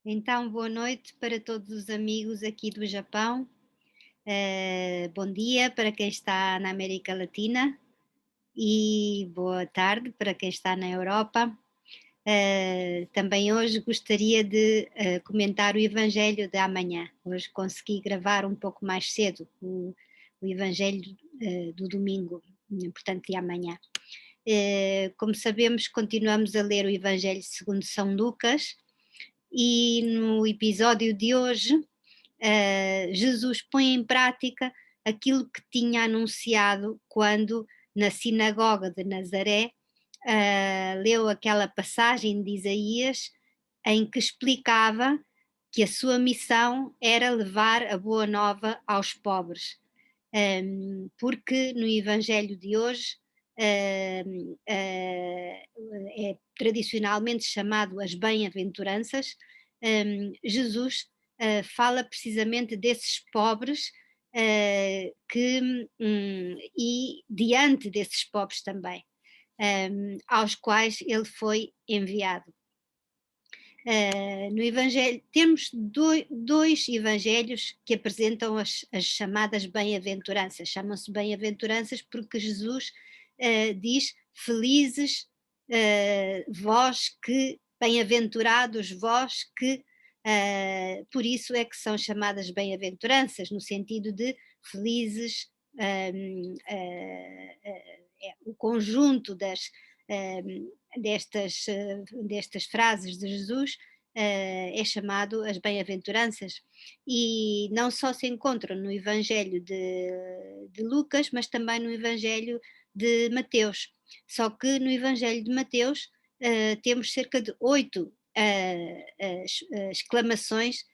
Então, boa noite para todos os amigos aqui do Japão. Bom dia para quem está na América Latina e boa tarde para quem está na Europa. Também hoje gostaria de comentar o Evangelho de amanhã. Hoje consegui gravar um pouco mais cedo o Evangelho do domingo, portanto, de amanhã. Como sabemos, continuamos a ler o Evangelho segundo São Lucas. E no episódio de hoje, Jesus põe em prática aquilo que tinha anunciado quando, na sinagoga de Nazaré, leu aquela passagem de Isaías em que explicava que a sua missão era levar a boa nova aos pobres. Porque no Evangelho de hoje é tradicionalmente chamado as bem-aventuranças. Jesus fala precisamente desses pobres e diante desses pobres também, aos quais ele foi enviado. No Evangelho, temos dois evangelhos que apresentam as chamadas bem-aventuranças. Chamam-se bem-aventuranças porque Jesus diz: felizes vós que, bem-aventurados vós que, por isso é que são chamadas bem-aventuranças, no sentido de felizes, o conjunto destas frases de Jesus é chamado as bem-aventuranças, e não só se encontram no Evangelho de Lucas, mas também no Evangelho de Mateus. Só que no Evangelho de Mateus temos cerca de 8 exclamações,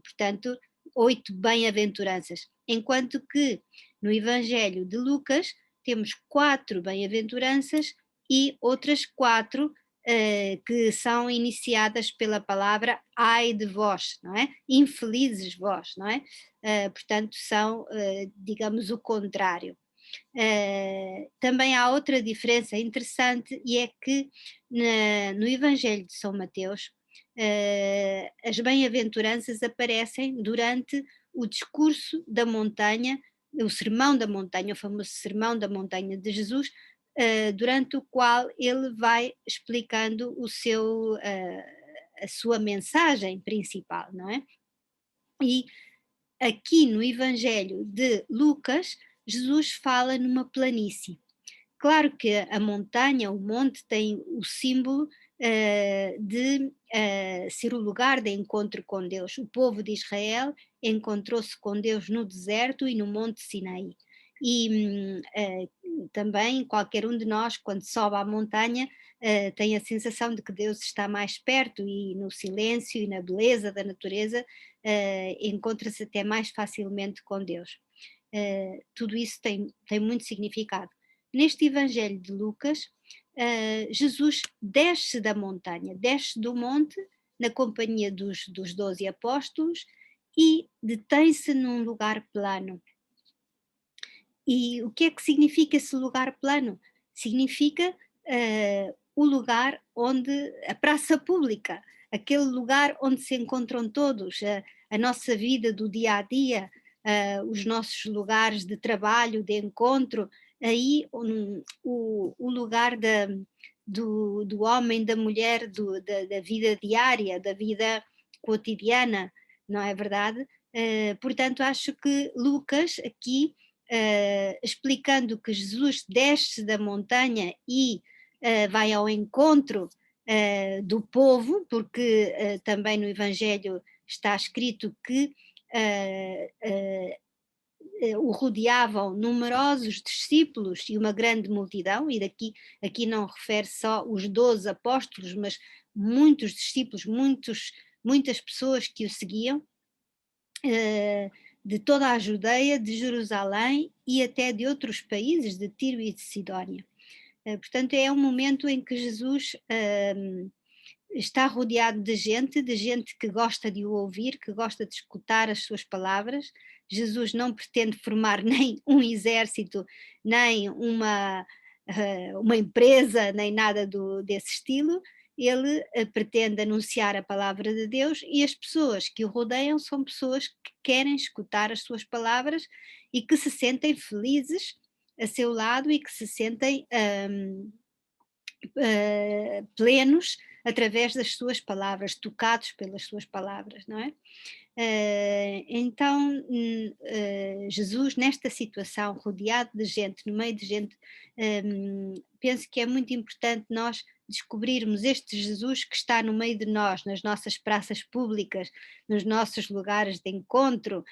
portanto, 8 bem-aventuranças, enquanto que no Evangelho de Lucas temos 4 bem-aventuranças e outras 4 que são iniciadas pela palavra ai de vós, não é? Infelizes vós, não é? Portanto, são, digamos, o contrário. Também há outra diferença interessante, e é que no Evangelho de São Mateus as bem-aventuranças aparecem durante o discurso da montanha, o sermão da montanha, o famoso sermão da montanha de Jesus, durante o qual ele vai explicando a sua mensagem principal, não é? E aqui no Evangelho de Lucas, Jesus fala numa planície. Claro que a montanha, o monte, tem o símbolo de ser o lugar de encontro com Deus. O povo de Israel encontrou-se com Deus no deserto e no Monte Sinaí. E também qualquer um de nós, quando sobe à montanha, tem a sensação de que Deus está mais perto, e no silêncio e na beleza da natureza encontra-se até mais facilmente com Deus. Tudo isso tem muito significado. Neste Evangelho de Lucas, Jesus desce da montanha, desce do monte na companhia dos 12 apóstolos e detém-se num lugar plano. E o que é que significa esse lugar plano? Significa o lugar onde, a praça pública, aquele lugar onde se encontram todos, a nossa vida do dia a dia, os nossos lugares de trabalho, de encontro, aí o lugar do homem, da mulher, da vida diária, da vida cotidiana, não é verdade? Portanto, acho que Lucas aqui, explicando que Jesus desce da montanha e vai ao encontro do povo, porque também no Evangelho está escrito que o rodeavam numerosos discípulos e uma grande multidão, e aqui não refere só os 12 apóstolos, mas muitos discípulos, muitas pessoas que o seguiam, de toda a Judeia, de Jerusalém e até de outros países, de Tiro e de Sidónia. Portanto, é um momento em que Jesus está rodeado de gente que gosta de o ouvir, que gosta de escutar as suas palavras. Jesus não pretende formar nem um exército, nem uma empresa, nem nada desse estilo. ele pretende anunciar a palavra de Deus e as pessoas que o rodeiam são pessoas que querem escutar as suas palavras e que se sentem felizes a seu lado e que se sentem plenos através das suas palavras, tocados pelas suas palavras, não é? Então, Jesus, nesta situação, rodeado de gente, no meio de gente, penso que é muito importante nós descobrirmos este Jesus que está no meio de nós, nas nossas praças públicas, nos nossos lugares de encontro.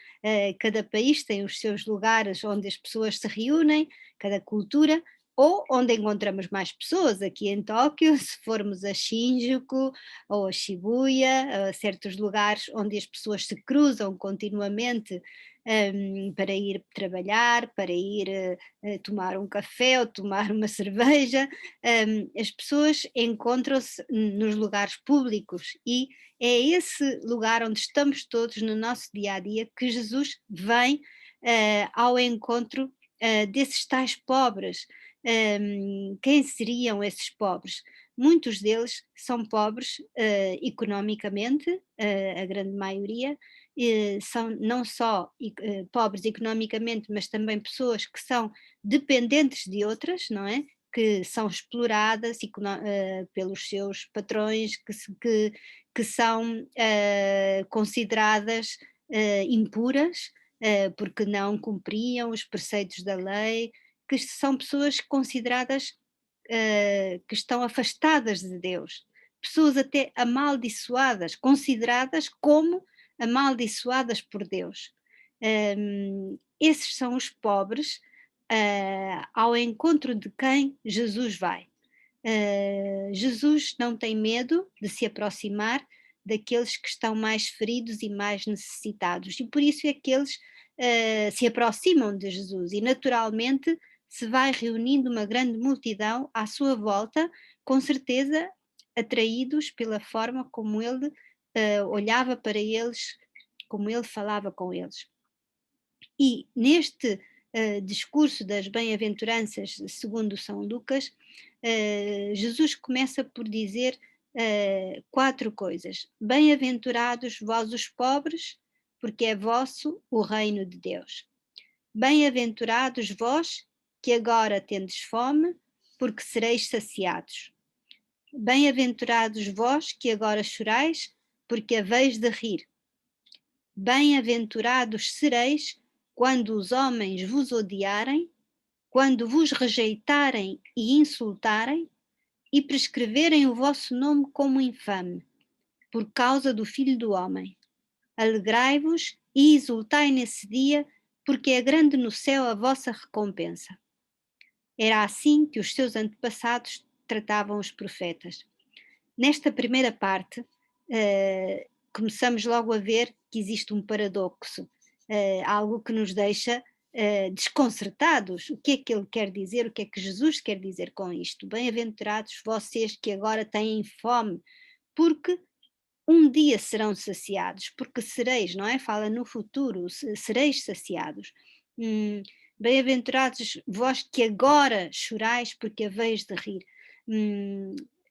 Cada país tem os seus lugares onde as pessoas se reúnem, cada cultura, ou onde encontramos mais pessoas, aqui em Tóquio, se formos a Shinjuku ou a Shibuya, a certos lugares onde as pessoas se cruzam continuamente para ir trabalhar, para ir tomar um café ou tomar uma cerveja, as pessoas encontram-se nos lugares públicos e é esse lugar onde estamos todos no nosso dia a dia que Jesus vem ao encontro desses tais pobres. Quem seriam esses pobres? Muitos deles são pobres economicamente, a grande maioria, são não só pobres economicamente, mas também pessoas que são dependentes de outras, não é? Que são exploradas pelos seus patrões, que são consideradas impuras, porque não cumpriam os preceitos da lei, que são pessoas consideradas que estão afastadas de Deus, pessoas até amaldiçoadas, consideradas como amaldiçoadas por Deus. Esses são os pobres ao encontro de quem Jesus vai. Jesus não tem medo de se aproximar daqueles que estão mais feridos e mais necessitados, e por isso é que eles se aproximam de Jesus, e naturalmente se vai reunindo uma grande multidão à sua volta, com certeza atraídos pela forma como ele olhava para eles, como ele falava com eles. E neste discurso das bem-aventuranças segundo São Lucas, Jesus começa por dizer 4 coisas. Bem-aventurados vós os pobres, porque é vosso o reino de Deus. Bem-aventurados vós que agora tendes fome, porque sereis saciados. Bem-aventurados vós que agora chorais, porque haveis de rir. Bem-aventurados sereis quando os homens vos odiarem, quando vos rejeitarem e insultarem, e prescreverem o vosso nome como infame, por causa do Filho do Homem. Alegrai-vos e exultai nesse dia, porque é grande no céu a vossa recompensa. Era assim que os seus antepassados tratavam os profetas. Nesta primeira parte, começamos logo a ver que existe um paradoxo, algo que nos deixa desconcertados. O que é que ele quer dizer? O que é que Jesus quer dizer com isto? Bem-aventurados vocês que agora têm fome, porque um dia serão saciados, porque sereis, não é? Fala no futuro, sereis saciados. Bem-aventurados vós que agora chorais, porque haveis de rir.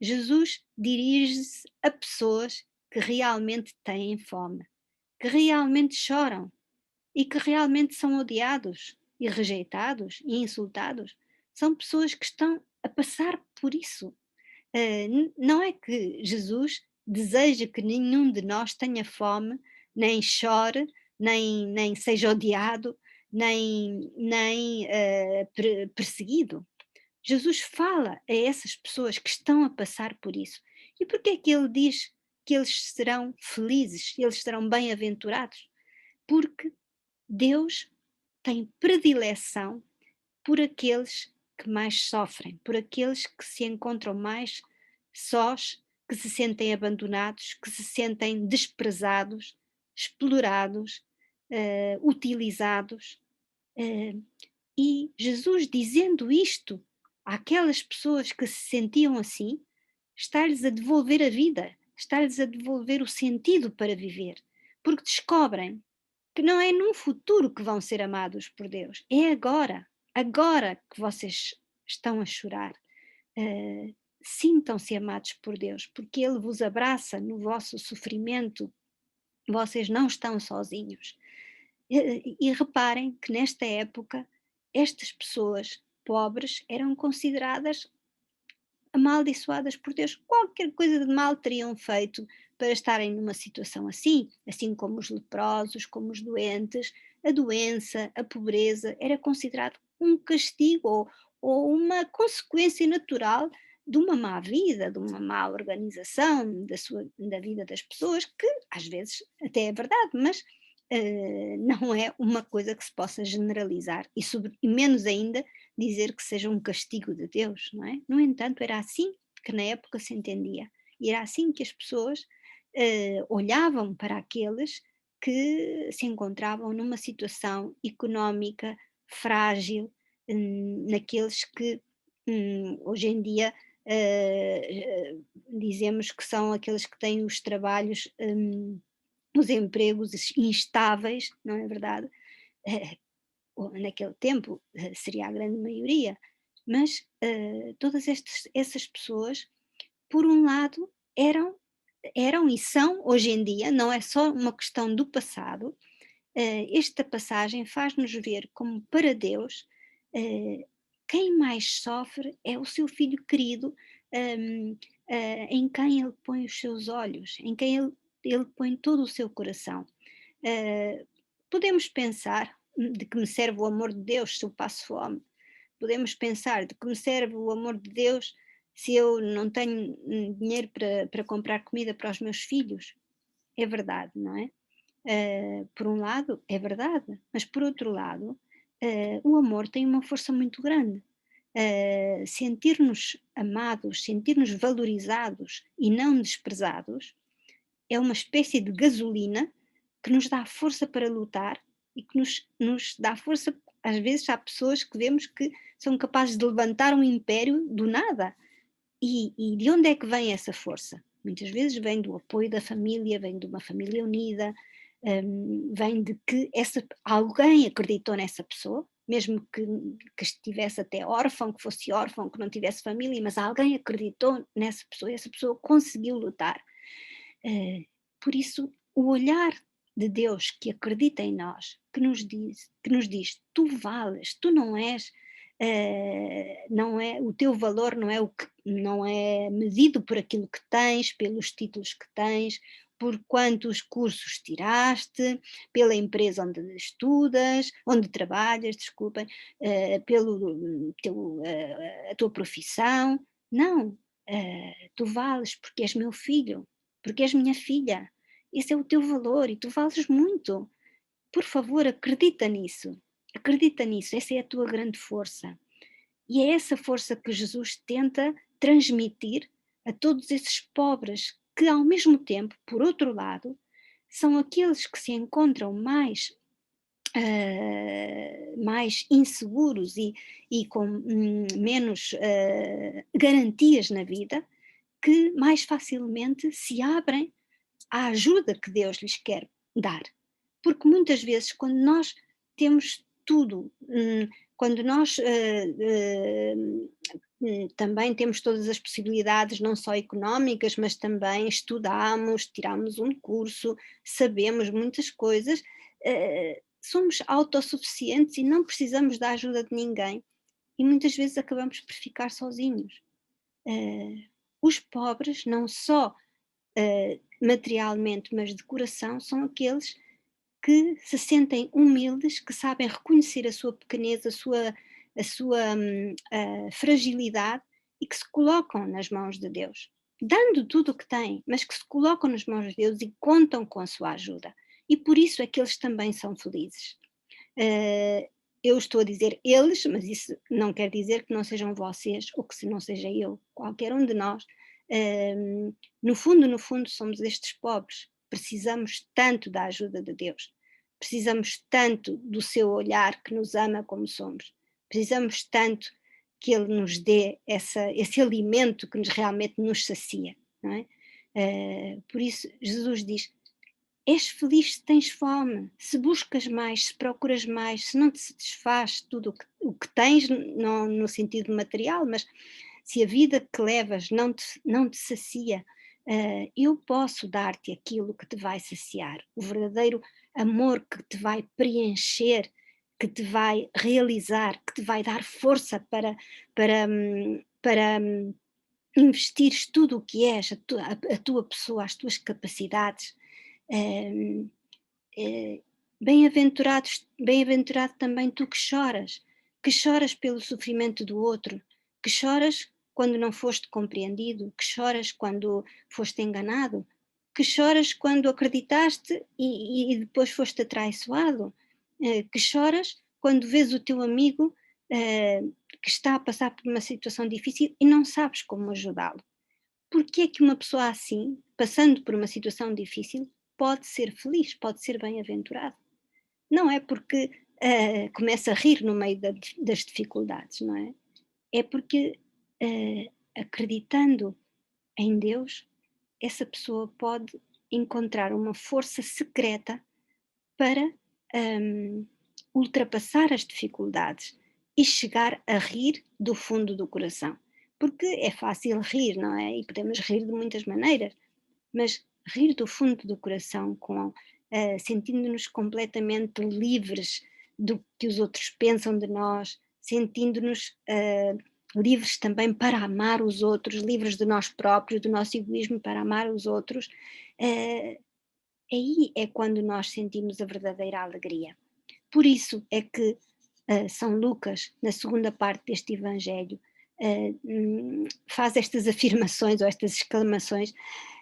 Jesus dirige-se a pessoas que realmente têm fome, que realmente choram e que realmente são odiados e rejeitados e insultados. São pessoas que estão a passar por isso. Não é que Jesus deseja que nenhum de nós tenha fome, nem chore, nem seja odiado, nem perseguido. Jesus fala a essas pessoas que estão a passar por isso. E porquê é que ele diz que eles serão felizes, eles serão bem-aventurados? Porque Deus tem predileção por aqueles que mais sofrem, por aqueles que se encontram mais sós, que se sentem abandonados, que se sentem desprezados, explorados, utilizados. E Jesus dizendo isto àquelas pessoas que se sentiam assim, está-lhes a devolver a vida, está-lhes a devolver o sentido para viver, porque descobrem que não é num futuro que vão ser amados por Deus, é agora, agora que vocês estão a chorar. sintam-se amados por Deus, porque Ele vos abraça no vosso sofrimento, vocês não estão sozinhos. E reparem que nesta época, estas pessoas pobres eram consideradas amaldiçoadas por Deus. Qualquer coisa de mal teriam feito para estarem numa situação assim, assim como os leprosos, como os doentes. A doença, a pobreza era considerado um castigo ou uma consequência natural de uma má vida, de uma má organização da vida das pessoas, que às vezes até é verdade, mas não é uma coisa que se possa generalizar e menos ainda dizer que seja um castigo de Deus, não é? No entanto, era assim que na época se entendia, e era assim que as pessoas olhavam para aqueles que se encontravam numa situação económica frágil, naqueles que hoje em dia dizemos que são aqueles que têm os trabalhos, os empregos instáveis, não é verdade? Eh, Naquele tempo seria a grande maioria, mas todas essas pessoas, por um lado, eram e são hoje em dia, não é só uma questão do passado, esta passagem faz-nos ver como para Deus eh, quem mais sofre é o seu filho querido, hum, em quem ele põe os seus olhos, em quem ele põe todo o seu coração. Eh, Podemos pensar de que me serve o amor de Deus se eu passo fome. Podemos pensar de que me serve o amor de Deus se eu não tenho dinheiro para comprar comida para os meus filhos. É verdade, não é? Por um lado, é verdade, mas por outro lado, o amor tem uma força muito grande. Sentir-nos amados, sentir-nos valorizados e não desprezados é uma espécie de gasolina que nos dá força para lutar e que nos dá força. Às vezes há pessoas que vemos que são capazes de levantar um império do nada. E de onde é que vem essa força? Muitas vezes vem do apoio da família, vem de uma família unida, vem de que alguém acreditou nessa pessoa, mesmo que estivesse até órfão, que fosse órfão, que não tivesse família, mas alguém acreditou nessa pessoa e essa pessoa conseguiu lutar. Eh, por isso, o olhar de Deus que acredita em nós, que nos diz, tu vales, tu não és, não é o teu valor não é medido por aquilo que tens, pelos títulos que tens, por quantos cursos tiraste, pela empresa onde estudas, onde trabalhas, desculpem, a tua profissão. Não, tu vales porque és meu filho, porque és minha filha. Esse é o teu valor e tu vales muito. Por favor, acredita nisso. Acredita nisso, essa é a tua grande força. E é essa força que Jesus tenta transmitir a todos esses pobres que, ao mesmo tempo, por outro lado, são aqueles que se encontram mais inseguros e com menos garantias na vida, que mais facilmente se abrem à ajuda que Deus lhes quer dar. Porque muitas vezes, quando nós temos tudo, quando nós também temos todas as possibilidades, não só económicas, mas também estudamos, tiramos um curso, sabemos muitas coisas, somos autossuficientes e não precisamos da ajuda de ninguém. E muitas vezes acabamos por ficar sozinhos. Os pobres, não só materialmente, mas de coração, são aqueles que se sentem humildes, que sabem reconhecer a sua pequenez, a fragilidade e que se colocam nas mãos de Deus, dando tudo o que têm, mas que se colocam nas mãos de Deus e contam com a sua ajuda. E por isso é que eles também são felizes. Eu estou a dizer eles, mas isso não quer dizer que não sejam vocês ou que se não seja eu, qualquer um de nós. No fundo, somos estes pobres. Precisamos tanto da ajuda de Deus. Precisamos tanto do seu olhar que nos ama como somos. Precisamos tanto que Ele nos dê esse alimento que realmente nos sacia. Não é? Por isso, Jesus diz: és feliz se tens fome, se buscas mais, se procuras mais, se não te satisfaz tudo o que tens, não no sentido material, mas se a vida que levas não te sacia, eu posso dar-te aquilo que te vai saciar, o verdadeiro amor que te vai preencher, que te vai realizar, que te vai dar força para investires tudo o que és, a tua pessoa, as tuas capacidades. Hum, bem-aventurado também tu que choras pelo sofrimento do outro, que choras quando não foste compreendido, que choras quando foste enganado, que choras quando acreditaste e depois foste atraiçoado, que choras quando vês o teu amigo eh, que está a passar por uma situação difícil e não sabes como ajudá-lo. Porque é que uma pessoa assim, passando por uma situação difícil, pode ser feliz, pode ser bem-aventurado? Não é porque começa a rir no meio das dificuldades, não é? É porque acreditando em Deus, essa pessoa pode encontrar uma força secreta para hum, ultrapassar as dificuldades e chegar a rir do fundo do coração. Porque é fácil rir, não é? E podemos rir de muitas maneiras, mas rir do fundo do coração, sentindo-nos completamente livres do que os outros pensam de nós, sentindo-nos livres também para amar os outros, livres de nós próprios, do nosso egoísmo para amar os outros, uh, aí é quando nós sentimos a verdadeira alegria. Por isso é que São Lucas, na segunda parte deste Evangelho, faz estas afirmações ou estas exclamações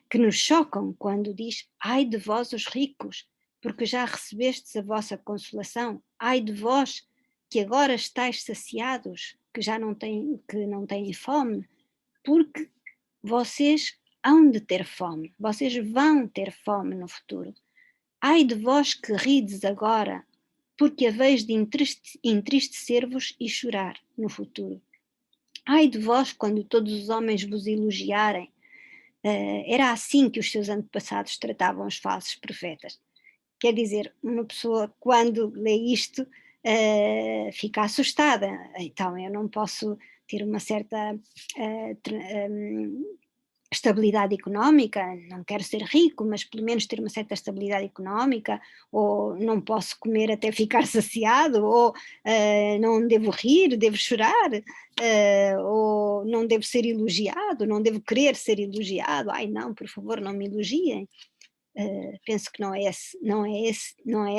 que nos chocam quando diz: ai de vós os ricos, porque já recebestes a vossa consolação, ai de vós que agora estáis saciados, que não têm fome, porque vocês hão de ter fome, vocês vão ter fome no futuro. Ai de vós que rides agora, porque haveis de entristecer-vos e chorar no futuro. Ai de vós quando todos os homens vos elogiarem. Era assim que os seus antepassados tratavam os falsos profetas. Quer dizer, uma pessoa quando lê isto fica assustada. Então eu não posso ter uma certa estabilidade económica, não quero ser rico, mas pelo menos ter uma certa estabilidade económica, ou não posso comer até ficar saciado, ou não devo rir, devo chorar, ou não devo ser elogiado, não devo querer ser elogiado, ai não, por favor, não me elogiem. Penso que não é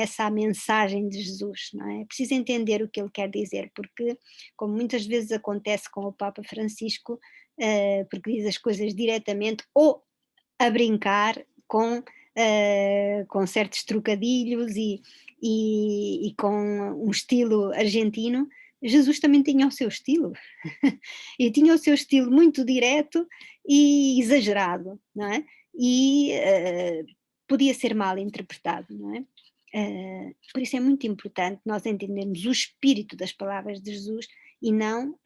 essa a mensagem de Jesus, não é? É preciso entender o que ele quer dizer, porque, como muitas vezes acontece com o Papa Francisco, porque diz as coisas diretamente ou a brincar com certos trocadilhos e com um estilo argentino. Jesus também tinha o seu estilo, e tinha o seu estilo muito direto e exagerado, não é? E podia ser mal interpretado, não é? Por isso é muito importante nós entendermos o espírito das palavras de Jesus e não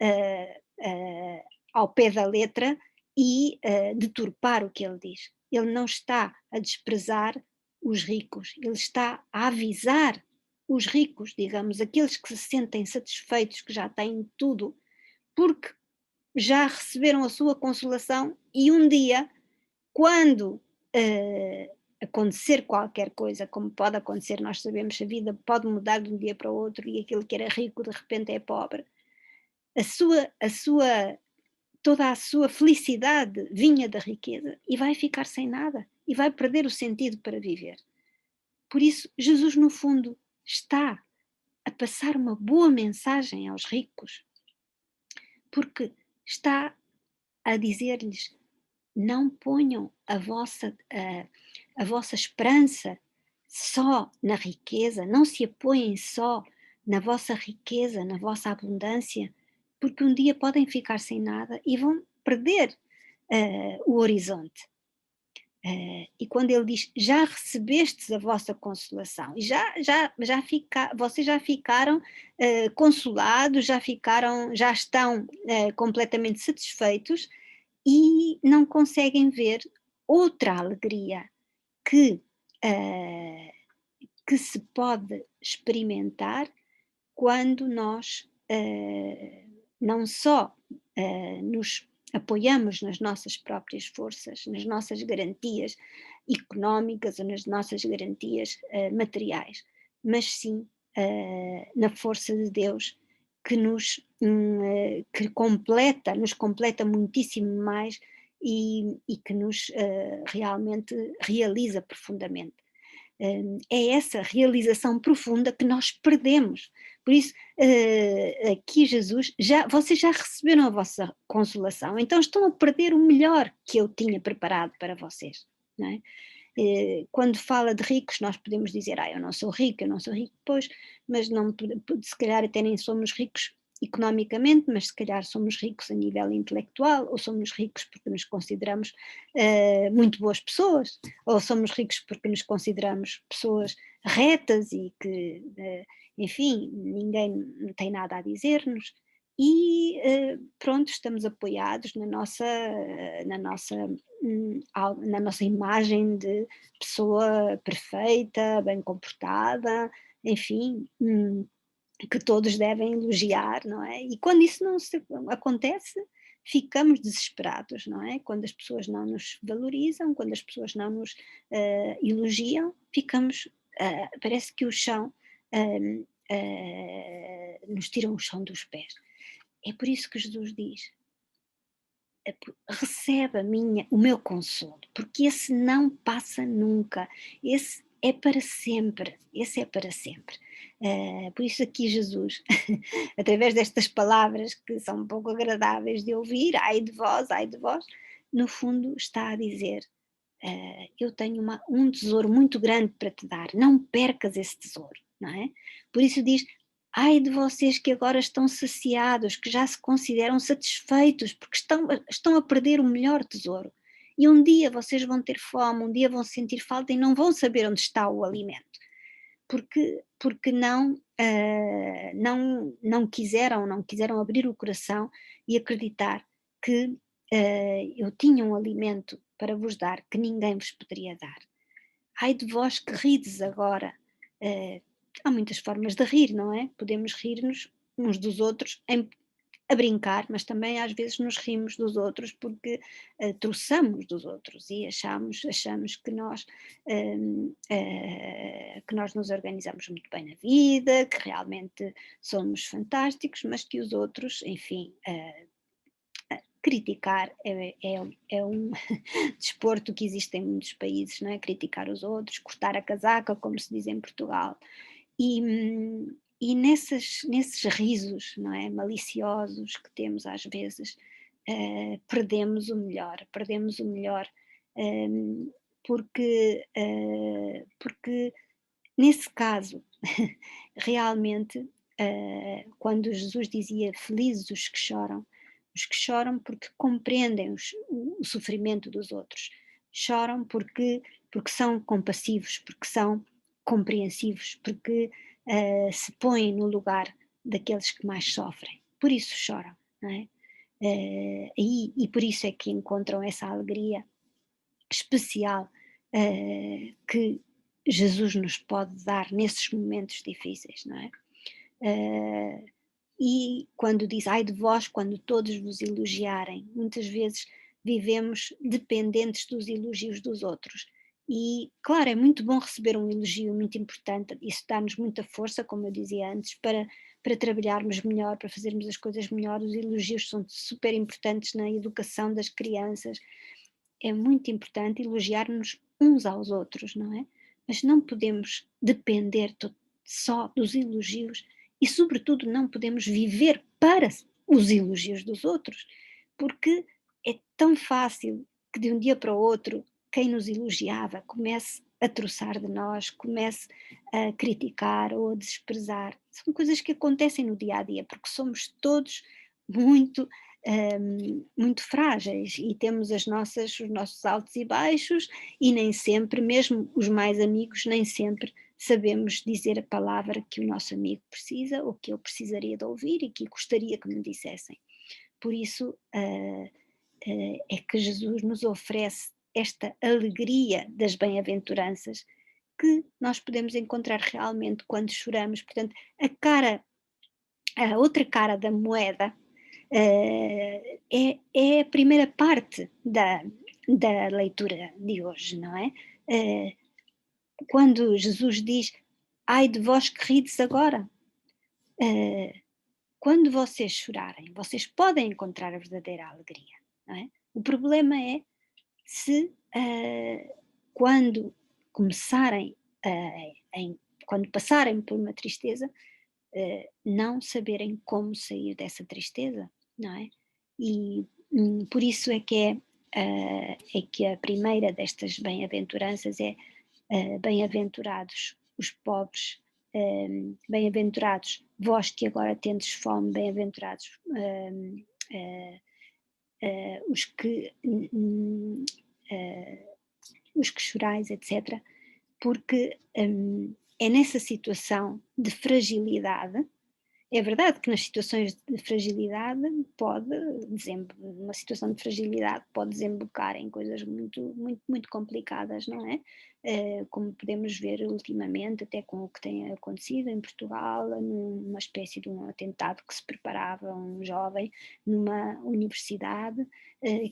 ao pé da letra e deturpar o que ele diz. Ele não está a desprezar os ricos, ele está a avisar os ricos, digamos, aqueles que se sentem satisfeitos, que já têm tudo, porque já receberam a sua consolação e um dia, quando acontecer qualquer coisa, como pode acontecer, nós sabemos que a vida pode mudar de um dia para o outro e aquele que era rico de repente é pobre, toda a sua felicidade vinha da riqueza e vai ficar sem nada e vai perder o sentido para viver. Por isso, Jesus, no fundo, está a passar uma boa mensagem aos ricos, porque está a dizer-lhes: não ponham a vossa esperança só na riqueza, não se apoiem só na vossa riqueza, na vossa abundância, porque um dia podem ficar sem nada e vão perder o horizonte. E quando ele diz, já recebestes a vossa consolação, e vocês já ficaram consolados, já estão completamente satisfeitos e não conseguem ver outra alegria que, uh, que se pode experimentar quando nós não só nos apoiamos nas nossas próprias forças, nas nossas garantias económicas ou nas nossas garantias materiais, mas sim na força de Deus que nos completa muitíssimo mais e que nos realmente realiza profundamente. É essa realização profunda que nós perdemos. Por isso, aqui Jesus, vocês já receberam a vossa consolação, então estão a perder o melhor que eu tinha preparado para vocês. Não é? Quando fala de ricos, nós podemos dizer, eu não sou rico, pois, mas não, se calhar até nem somos ricos economicamente, mas se calhar somos ricos a nível intelectual, ou somos ricos porque nos consideramos muito boas pessoas, ou somos ricos porque nos consideramos pessoas retas e que, enfim, ninguém tem nada a dizer-nos. E pronto, estamos apoiados na nossa na nossa imagem de pessoa perfeita, bem comportada, enfim, que todos devem elogiar, não é? E quando isso não acontece, ficamos desesperados, não é? Quando as pessoas não nos valorizam, quando as pessoas não nos elogiam, ficamos, parece que o chão, nos tiram o chão dos pés. É por isso que Jesus diz: recebe o meu consolo, porque esse não passa nunca, esse é para sempre, esse é para sempre. Por isso aqui Jesus, através destas palavras que são um pouco agradáveis de ouvir, ai de vós, no fundo está a dizer, eu tenho um tesouro muito grande para te dar, não percas esse tesouro, não é? Por isso diz, ai de vocês que agora estão saciados, que já se consideram satisfeitos, porque estão a perder o melhor tesouro. E um dia vocês vão ter fome, um dia vão sentir falta e não vão saber onde está o alimento. Porque não quiseram abrir o coração e acreditar que eu tinha um alimento para vos dar que ninguém vos poderia dar. Ai de vós que rides agora. Há muitas formas de rir, não é? Podemos rir-nos uns dos outros a brincar, mas também às vezes nos rimos dos outros porque troçamos dos outros e achamos que nós nos organizamos muito bem na vida, que realmente somos fantásticos, mas que os outros, enfim, criticar é um desporto que existe em muitos países, não é? Criticar os outros, cortar a casaca, como se diz em Portugal. E nesses risos, não é, maliciosos que temos às vezes, perdemos o melhor, porque nesse caso, realmente, quando Jesus dizia felizes os que choram porque compreendem o sofrimento dos outros, choram porque são compassivos, porque são compreensivos, porque se põem no lugar daqueles que mais sofrem, por isso choram, não é? E por isso é que encontram essa alegria especial que Jesus nos pode dar nesses momentos difíceis, não é? E quando diz, ai de vós, quando todos vos elogiarem, muitas vezes vivemos dependentes dos elogios dos outros. E, claro, é muito bom receber um elogio, muito importante, isso dá-nos muita força, como eu dizia antes, para trabalharmos melhor, para fazermos as coisas melhor. Os elogios são super importantes na educação das crianças. É muito importante elogiar-nos uns aos outros, não é? Mas não podemos depender só dos elogios e, sobretudo, não podemos viver para os elogios dos outros, porque é tão fácil que de um dia para o outro quem nos elogiava comece a troçar de nós, comece a criticar ou a desprezar. São coisas que acontecem no dia a dia, porque somos todos muito muito frágeis e temos os nossos altos e baixos e nem sempre, mesmo os mais amigos, nem sempre sabemos dizer a palavra que o nosso amigo precisa ou que eu precisaria de ouvir e que gostaria que me dissessem. Por isso é que Jesus nos oferece esta alegria das bem-aventuranças que nós podemos encontrar realmente quando choramos. Portanto, a outra cara da moeda É a primeira parte da leitura de hoje, não é? Quando Jesus diz, ai de vós que rides agora, quando vocês chorarem, vocês podem encontrar a verdadeira alegria, não é? O problema é se quando começarem, quando passarem por uma tristeza, não saberem como sair dessa tristeza, não é? E por isso é que a primeira destas bem-aventuranças é bem-aventurados os pobres, bem-aventurados vós que agora tendes fome, bem-aventurados os que chorais, etc. Porque é nessa situação de fragilidade. É verdade que nas situações de fragilidade uma situação de fragilidade pode desembocar em coisas muito, muito, muito complicadas, não é? Como podemos ver ultimamente, até com o que tem acontecido em Portugal, numa espécie de um atentado que se preparava a um jovem numa universidade,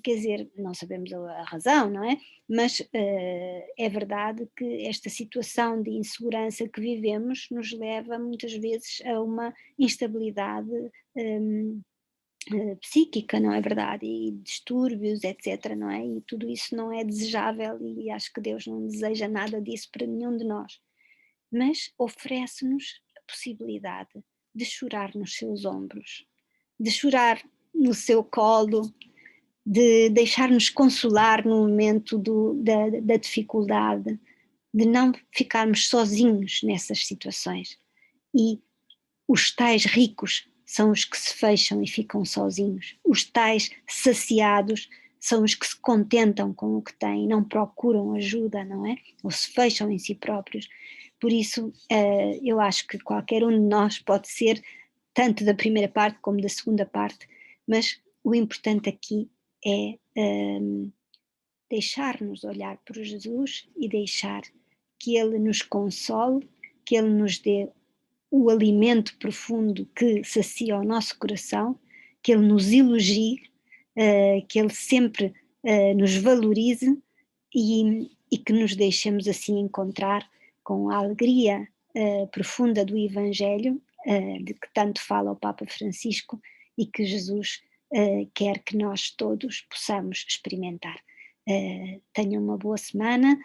quer dizer, não sabemos a razão, não é? Mas é verdade que esta situação de insegurança que vivemos nos leva muitas vezes a uma instabilidade psíquica, não é verdade? E distúrbios, etc, não é? E tudo isso não é desejável e acho que Deus não deseja nada disso para nenhum de nós. Mas oferece-nos a possibilidade de chorar nos seus ombros, de chorar no seu colo, de deixar-nos consolar no momento da dificuldade, de não ficarmos sozinhos nessas situações. E os tais ricos são os que se fecham e ficam sozinhos. Os tais saciados são os que se contentam com o que têm, não procuram ajuda, não é? Ou se fecham em si próprios. Por isso, eu acho que qualquer um de nós pode ser, tanto da primeira parte como da segunda parte, mas o importante aqui é deixar-nos olhar para Jesus e deixar que Ele nos console, que Ele nos dê o alimento profundo que sacia o nosso coração, que Ele nos elogie, que Ele sempre nos valorize e que nos deixemos assim encontrar com a alegria profunda do Evangelho, de que tanto fala o Papa Francisco e que Jesus quer que nós todos possamos experimentar. Tenham uma boa semana,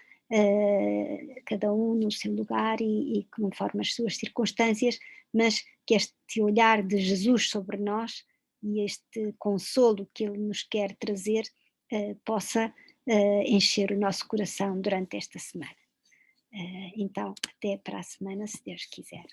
cada um no seu lugar e conforme as suas circunstâncias, mas que este olhar de Jesus sobre nós e este consolo que Ele nos quer trazer possa encher o nosso coração durante esta semana. Então, até para a semana, se Deus quiser.